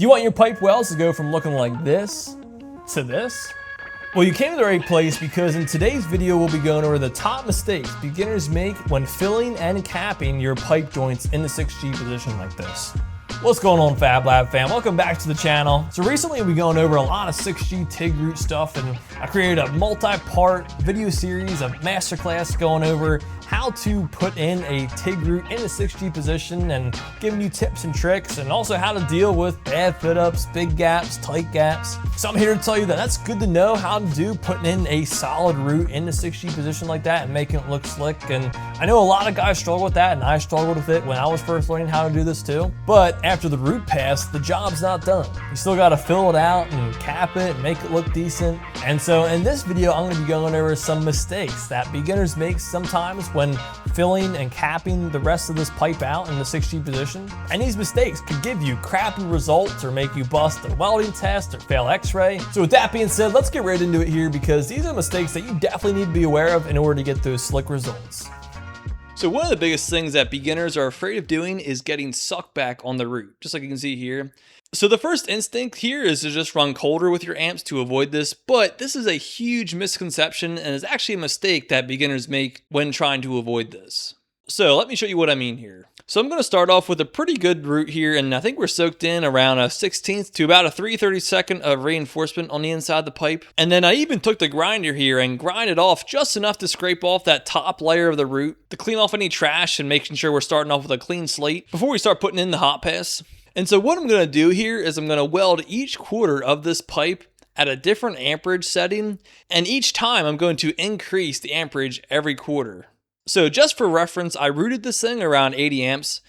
Do you want your pipe wells to go from looking like this to this? Well, you came to the right place because in today's video, we'll be going over the top mistakes beginners make when filling and capping your pipe joints in the 6G position like this. What's going on, Fab Lab fam? Welcome back to the channel. So recently we've gone over a lot of 6G TIG root stuff, and I created a multi-part video series, a masterclass going over how to put in a TIG root in the 6G position and giving you tips and tricks, and also how to deal with bad fit ups, big gaps, tight gaps. So I'm here to tell you that that's good to know how to do, putting in a solid root in the 6G position like that and making it look slick. And I know a lot of guys struggle with that, and I struggled with it when I was first learning how to do this too. But after the root pass, the job's not done. You still gotta fill it out and cap it and make it look decent. And so in this video, I'm gonna be going over some mistakes that beginners make sometimes when filling and capping the rest of this pipe out in the 6G position. And these mistakes could give you crappy results or make you bust a welding test or fail x-ray. So with that being said, let's get right into it here, because these are mistakes that you definitely need to be aware of in order to get those slick results. So one of the biggest things that beginners are afraid of doing is getting sucked back on the root, just like you can see here. So the first instinct here is to just run colder with your amps to avoid this, but this is a huge misconception and is actually a mistake that beginners make when trying to avoid this. So let me show you what I mean here. So I'm going to start off with a pretty good root here, and I think we're soaked in around a 1/16th to about a 3/32 of reinforcement on the inside of the pipe. And then I even took the grinder here and grinded off just enough to scrape off that top layer of the root to clean off any trash and making sure we're starting off with a clean slate before we start putting in the hot pass. And so what I'm going to do here is I'm going to weld each quarter of this pipe at a different amperage setting, and each time I'm going to increase the amperage every quarter. So just for reference, I rooted this thing around 80 amps,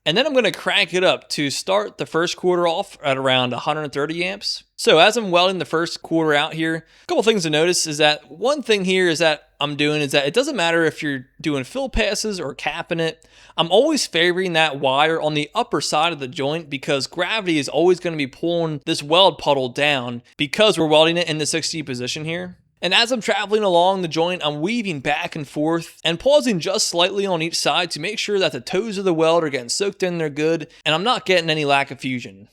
and then I'm going to crank it up to start the first quarter off at around 130 amps. So as I'm welding the first quarter out here, a couple things to notice is that one thing here is that I'm doing is that it doesn't matter if you're doing fill passes or capping it. I'm always favoring that wire on the upper side of the joint because gravity is always going to be pulling this weld puddle down because we're welding it in the 6G position here. And as I'm traveling along the joint, I'm weaving back and forth and pausing just slightly on each side to make sure that the toes of the weld are getting soaked in there good and I'm not getting any lack of fusion.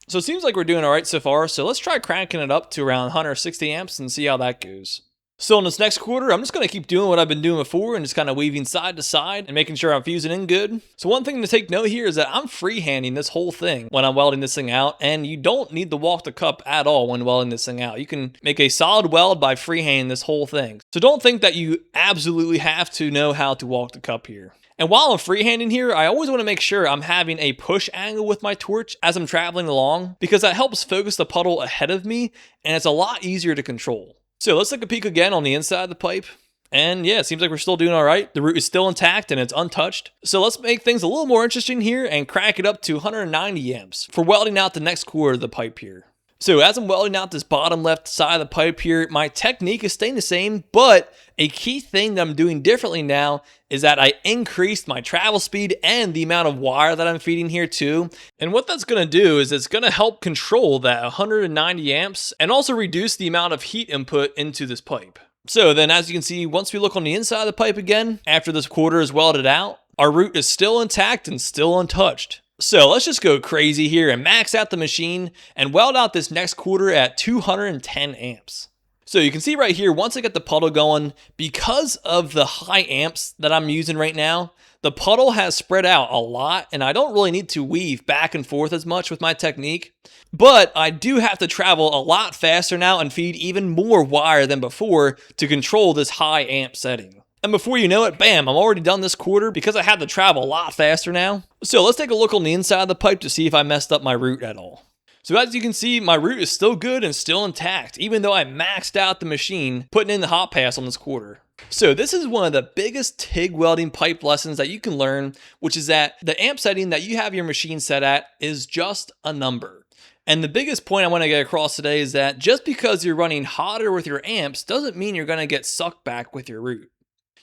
So it seems like we're doing all right so far, so let's try cranking it up to around 160 amps and see how that goes. So in this next quarter, I'm just going to keep doing what I've been doing before and just kind of weaving side to side and making sure I'm fusing in good. So one thing to take note here is that I'm freehanding this whole thing when I'm welding this thing out, and you don't need to walk the cup at all when welding this thing out. You can make a solid weld by freehanding this whole thing. So don't think that you absolutely have to know how to walk the cup here. And while I'm freehanding here, I always want to make sure I'm having a push angle with my torch as I'm traveling along, because that helps focus the puddle ahead of me and it's a lot easier to control. So let's take a peek again on the inside of the pipe. And yeah, it seems like we're still doing all right. The root is still intact and it's untouched. So let's make things a little more interesting here and crank it up to 190 amps for welding out the next quarter of the pipe here. So as I'm welding out this bottom left side of the pipe here, my technique is staying the same, but a key thing that I'm doing differently now is that I increased my travel speed and the amount of wire that I'm feeding here too. And what that's going to do is it's going to help control that 190 amps and also reduce the amount of heat input into this pipe. So then as you can see, once we look on the inside of the pipe again, after this quarter is welded out, our root is still intact and still untouched. So let's just go crazy here and max out the machine and weld out this next quarter at 210 amps. So you can see right here, once I get the puddle going, because of the high amps that I'm using right now, the puddle has spread out a lot and I don't really need to weave back and forth as much with my technique. But I do have to travel a lot faster now and feed even more wire than before to control this high amp setting. And before you know it, bam, I'm already done this quarter because I had to travel a lot faster now. So let's take a look on the inside of the pipe to see if I messed up my root at all. So as you can see, my root is still good and still intact, even though I maxed out the machine putting in the hot pass on this quarter. So this is one of the biggest TIG welding pipe lessons that you can learn, which is that the amp setting that you have your machine set at is just a number. And the biggest point I want to get across today is that just because you're running hotter with your amps doesn't mean you're going to get sucked back with your root.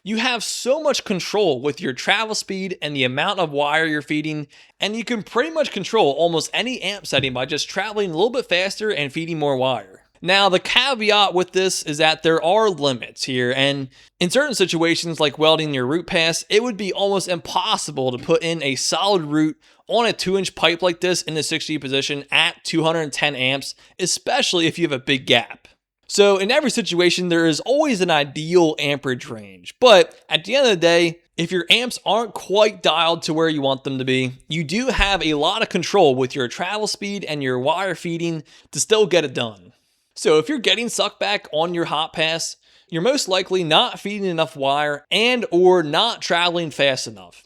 You have so much control with your travel speed and the amount of wire you're feeding, and you can pretty much control almost any amp setting by just traveling a little bit faster and feeding more wire. Now, the caveat with this is that there are limits here, and in certain situations like welding your root pass, it would be almost impossible to put in a solid root on a 2-inch pipe like this in the 6G position at 210 amps, especially if you have a big gap. So in every situation, there is always an ideal amperage range, but at the end of the day, if your amps aren't quite dialed to where you want them to be, you do have a lot of control with your travel speed and your wire feeding to still get it done. So if you're getting sucked back on your hot pass, you're most likely not feeding enough wire and or not traveling fast enough.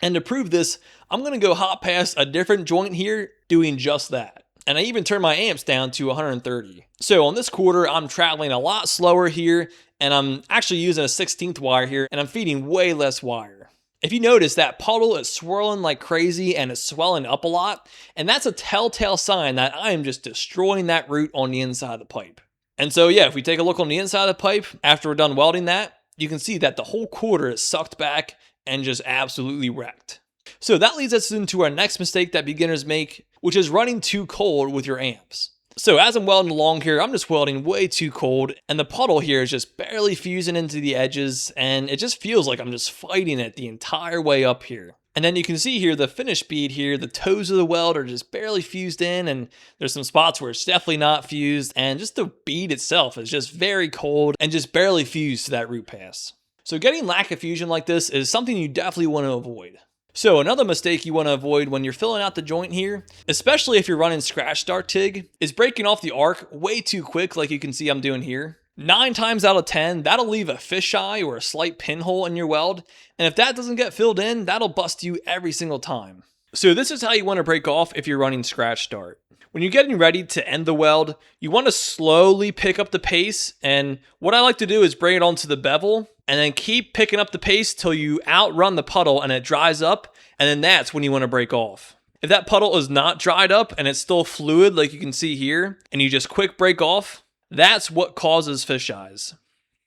And to prove this, I'm going to go hot pass a different joint here doing just that. And I even turn my amps down to 130. So on this quarter, I'm traveling a lot slower here, and I'm actually using a 16th wire here, and I'm feeding way less wire. If you notice, that puddle is swirling like crazy and it's swelling up a lot, and that's a telltale sign that I am just destroying that root on the inside of the pipe. And so yeah, if we take a look on the inside of the pipe, after we're done welding that, you can see that the whole quarter is sucked back and just absolutely wrecked. So that leads us into our next mistake that beginners make, which is running too cold with your amps. So as I'm welding along here, I'm just welding way too cold, and the puddle here is just barely fusing into the edges, and it just feels like I'm just fighting it the entire way up here. And then you can see here the finish bead here, the toes of the weld are just barely fused in, and there's some spots where it's definitely not fused, and just the bead itself is just very cold and just barely fused to that root pass. So getting lack of fusion like this is something you definitely want to avoid. So another mistake you want to avoid when you're filling out the joint here, especially if you're running scratch start TIG, is breaking off the arc way too quick like you can see I'm doing here. 9 times out of 10, that'll leave a fisheye or a slight pinhole in your weld, and if that doesn't get filled in, that'll bust you every single time. So this is how you want to break off if you're running scratch start. When you're getting ready to end the weld, you want to slowly pick up the pace, and what I like to do is bring it onto the bevel, and then keep picking up the pace till you outrun the puddle and it dries up, and then that's when you want to break off. If that puddle is not dried up and it's still fluid like you can see here, and you just quick break off, that's what causes fisheyes.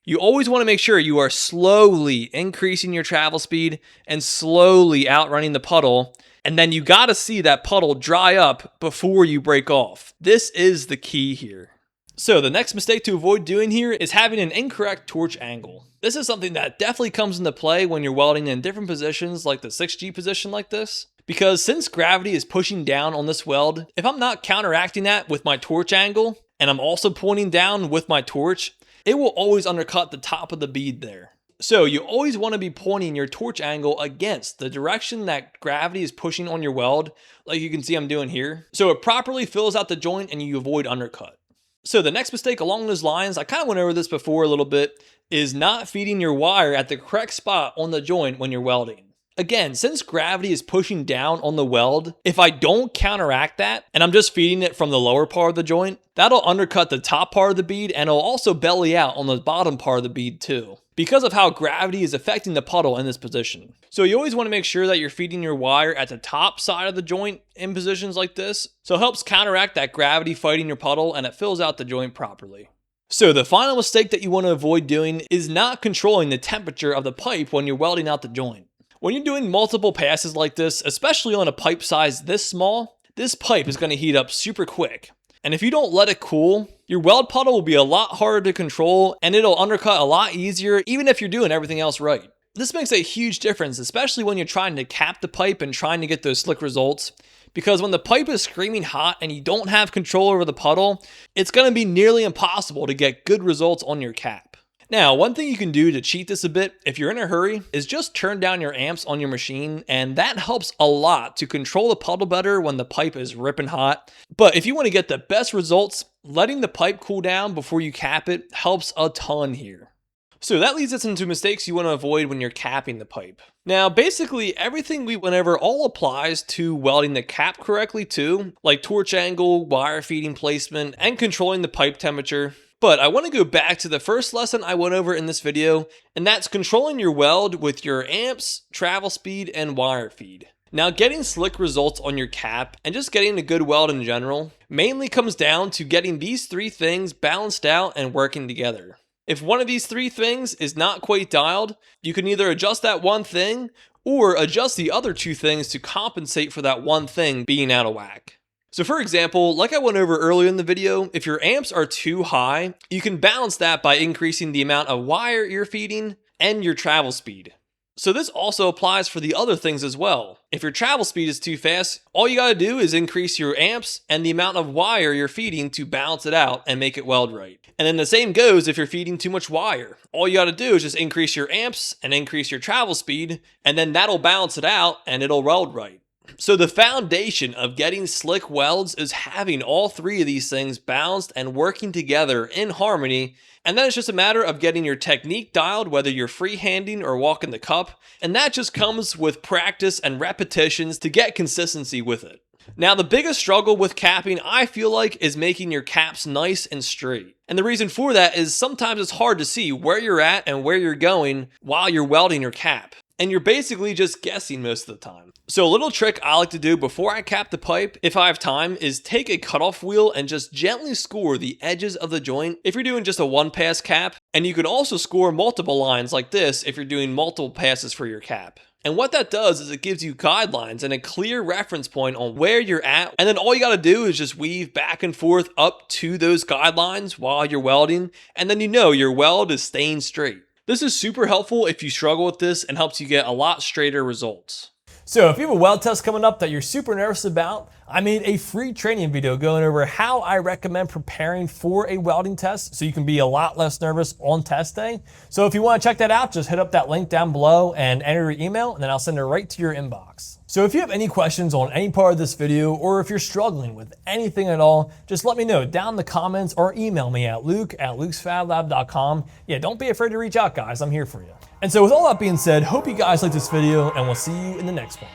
You always want to make sure you are slowly increasing your travel speed and slowly outrunning the puddle, and then you got to see that puddle dry up before you break off. This is the key here. So the next mistake to avoid doing here is having an incorrect torch angle. This is something that definitely comes into play when you're welding in different positions like the 6G position like this. Because since gravity is pushing down on this weld, if I'm not counteracting that with my torch angle, and I'm also pointing down with my torch, it will always undercut the top of the bead there. So you always want to be pointing your torch angle against the direction that gravity is pushing on your weld, like you can see I'm doing here. So it properly fills out the joint and you avoid undercut. So the next mistake along those lines, I kind of went over this before a little bit, is not feeding your wire at the correct spot on the joint when you're welding. Again, since gravity is pushing down on the weld, if I don't counteract that and I'm just feeding it from the lower part of the joint, that'll undercut the top part of the bead and it'll also belly out on the bottom part of the bead too, because of how gravity is affecting the puddle in this position. So you always want to make sure that you're feeding your wire at the top side of the joint in positions like this, so it helps counteract that gravity fighting your puddle and it fills out the joint properly. So the final mistake that you want to avoid doing is not controlling the temperature of the pipe when you're welding out the joint. When you're doing multiple passes like this, especially on a pipe size this small, this pipe is going to heat up super quick. And if you don't let it cool, your weld puddle will be a lot harder to control and it'll undercut a lot easier even if you're doing everything else right. This makes a huge difference, especially when you're trying to cap the pipe and trying to get those slick results. Because when the pipe is screaming hot and you don't have control over the puddle, it's going to be nearly impossible to get good results on your cap. Now, one thing you can do to cheat this a bit if you're in a hurry is just turn down your amps on your machine, and that helps a lot to control the puddle better when the pipe is ripping hot. But if you want to get the best results, letting the pipe cool down before you cap it helps a ton here. So that leads us into mistakes you want to avoid when you're capping the pipe. Now, basically everything we went over all applies to welding the cap correctly too, like torch angle, wire feeding placement, and controlling the pipe temperature. But I want to go back to the first lesson I went over in this video, and that's controlling your weld with your amps, travel speed, and wire feed. Now, getting slick results on your cap and just getting a good weld in general mainly comes down to getting these 3 things balanced out and working together. If one of these 3 things is not quite dialed, you can either adjust that one thing or adjust the other 2 things to compensate for that one thing being out of whack. So for example, like I went over earlier in the video, if your amps are too high, you can balance that by increasing the amount of wire you're feeding and your travel speed. So this also applies for the other things as well. If your travel speed is too fast, all you gotta do is increase your amps and the amount of wire you're feeding to balance it out and make it weld right. And then the same goes if you're feeding too much wire. All you gotta do is just increase your amps and increase your travel speed, and then that'll balance it out and it'll weld right. So the foundation of getting slick welds is having all three of these things balanced and working together in harmony. And then it's just a matter of getting your technique dialed, whether you're freehanding or walking the cup. And that just comes with practice and repetitions to get consistency with it. Now, the biggest struggle with capping, I feel like, is making your caps nice and straight. And the reason for that is sometimes it's hard to see where you're at and where you're going while you're welding your cap. And you're basically just guessing most of the time. So a little trick I like to do before I cap the pipe, if I have time, is take a cutoff wheel and just gently score the edges of the joint if you're doing just a one pass cap. And you can also score multiple lines like this if you're doing multiple passes for your cap. And what that does is it gives you guidelines and a clear reference point on where you're at. And then all you got to do is just weave back and forth up to those guidelines while you're welding. And then you know your weld is staying straight. This is super helpful if you struggle with this and helps you get a lot straighter results. So if you have a weld test coming up that you're super nervous about, I made a free training video going over how I recommend preparing for a welding test so you can be a lot less nervous on test day. So if you want to check that out, just hit up that link down below and enter your email, and then I'll send it right to your inbox. So if you have any questions on any part of this video, or if you're struggling with anything at all, just let me know down in the comments or email me at luke@lukesfablab.com. Yeah, don't be afraid to reach out, guys. I'm here for you. And so with all that being said, hope you guys liked this video, and we'll see you in the next one.